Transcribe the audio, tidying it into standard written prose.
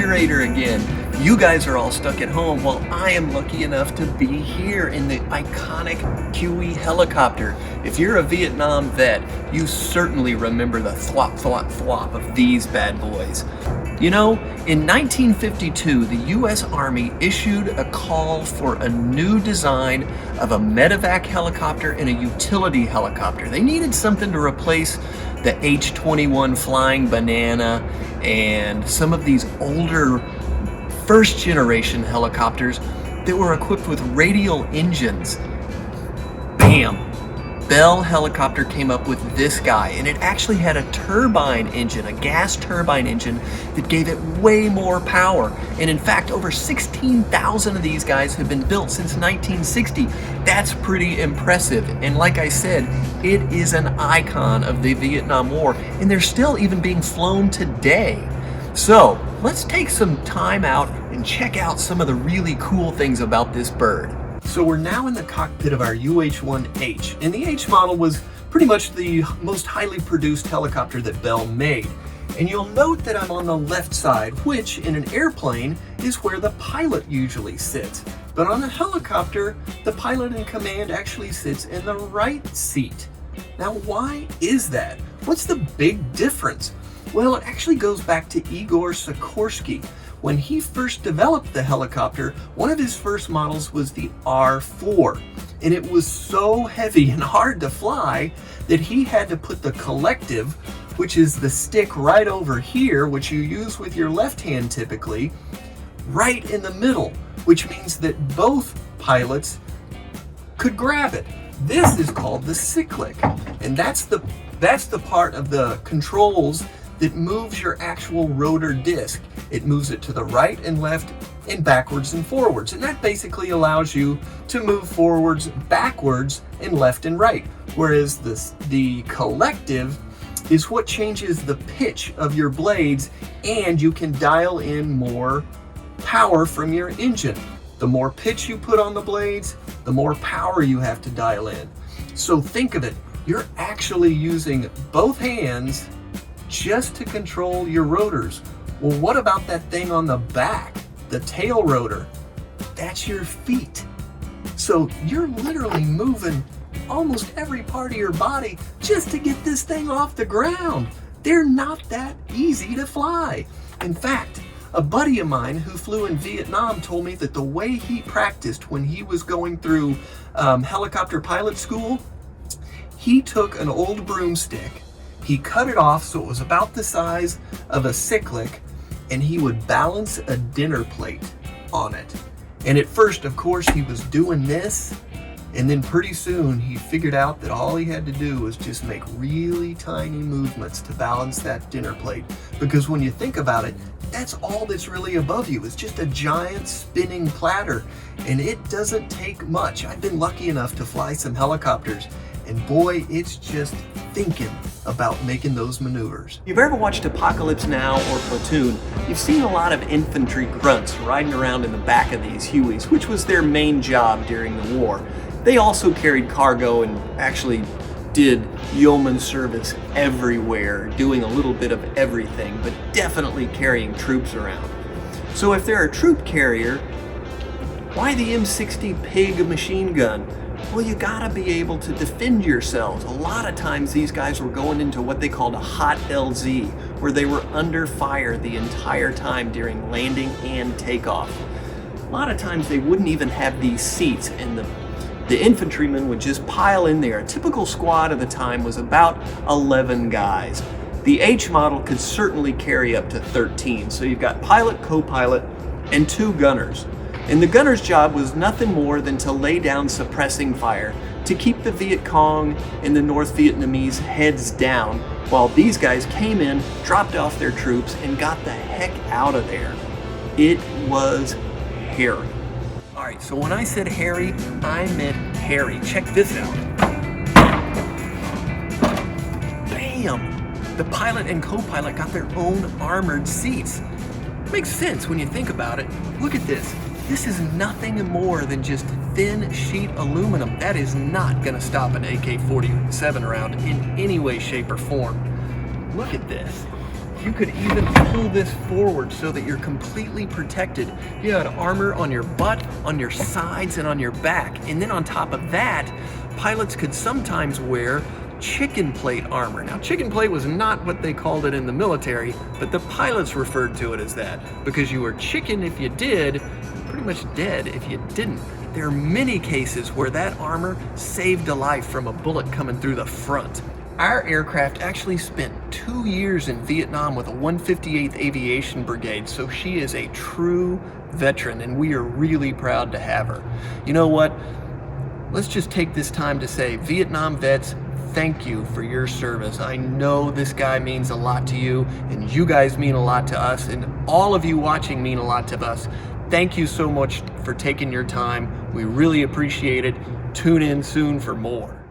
Curator again. You guys are all stuck at home while I am lucky enough to be here in the iconic Huey Helicopter. If you're a Vietnam vet, you certainly remember the thwop, thwop, thwop of these bad boys. You know, in 1952, the U.S. Army issued a call for a new design of a medevac helicopter and a utility helicopter. They needed something to replace the H-21 Flying Banana and some of these older first generation helicopters that were equipped with radial engines. Bam! Bell Helicopter came up with this guy, and it actually had a turbine engine, a gas turbine engine that gave it way more power. And in fact, over 16,000 of these guys have been built since 1960. That's pretty impressive. And like I said, it is an icon of the Vietnam War, and they're still even being flown today. So let's take some time out and check out some of the really cool things about this bird. So we're now in the cockpit of our UH-1H, and the H model was pretty much the most highly produced helicopter that Bell made. And you'll note that I'm on the left side, which in an airplane is where the pilot usually sits. But on a helicopter, the pilot in command actually sits in the right seat. Now, why is that? What's the big difference? Well, it actually goes back to Igor Sikorsky. When he first developed the helicopter, one of his first models was the R4, and it was so heavy and hard to fly that he had to put the collective, which is the stick right over here, which you use with your left hand typically, right in the middle, which means that both pilots could grab it. This is called the cyclic, and that's the part of the controls that moves your actual rotor disc. It moves it to the right and left and backwards and forwards. And that basically allows you to move forwards, backwards, and left and right. Whereas the collective is what changes the pitch of your blades, and you can dial in more power from your engine. The more pitch you put on the blades, the more power you have to dial in. So think of it, you're actually using both hands just to control your rotors. Well, what about that thing on the back, the tail rotor? That's your feet. So you're literally moving almost every part of your body just to get this thing off the ground. They're not that easy to fly. In fact, a buddy of mine who flew in Vietnam told me that the way he practiced when he was going through helicopter pilot school, he took an old broomstick, he cut it off so it was about the size of a cyclic, and he would balance a dinner plate on it. And at first, of course, he was doing this, and then pretty soon he figured out that all he had to do was just make really tiny movements to balance that dinner plate. Because when you think about it, that's all that's really above you. It's just a giant spinning platter, and it doesn't take much. I've been lucky enough to fly some helicopters, and boy, it's just thinking about making those maneuvers. If you've ever watched Apocalypse Now or Platoon, you've seen a lot of infantry grunts riding around in the back of these Hueys, which was their main job during the war. They also carried cargo and actually did yeoman service everywhere, doing a little bit of everything, but definitely carrying troops around. So if they're a troop carrier, why the M60 Pig machine gun? Well, you gotta be able to defend yourselves. A lot of times these guys were going into what they called a hot LZ, where they were under fire the entire time during landing and takeoff. A lot of times they wouldn't even have these seats, and the infantrymen would just pile in there. A typical squad of the time was about 11 guys. The H model could certainly carry up to 13, so you've got pilot, co-pilot, and 2 gunners. And the gunner's job was nothing more than to lay down suppressing fire to keep the Viet Cong and the North Vietnamese heads down while these guys came in, dropped off their troops, and got the heck out of there. It was hairy. All right, so when I said hairy, I meant hairy. Check this out. Bam! The pilot and co-pilot got their own armored seats. Makes sense when you think about it. Look at this. This is nothing more than just thin sheet aluminum. That is not gonna stop an AK-47 round in any way, shape, or form. Look at this. You could even pull this forward so that you're completely protected. You had armor on your butt, on your sides, and on your back. And then on top of that, pilots could sometimes wear chicken plate armor. Now, chicken plate was not what they called it in the military, but the pilots referred to it as that because you were chicken if you did, pretty much dead if you didn't. There are many cases where that armor saved a life from a bullet coming through the front. Our aircraft actually spent 2 years in Vietnam with a 158th Aviation Brigade, so she is a true veteran, and we are really proud to have her. You know what? Let's just take this time to say, Vietnam vets, thank you for your service. I know this guy means a lot to you, and you guys mean a lot to us, and all of you watching mean a lot to us. Thank you so much for taking your time. We really appreciate it. Tune in soon for more.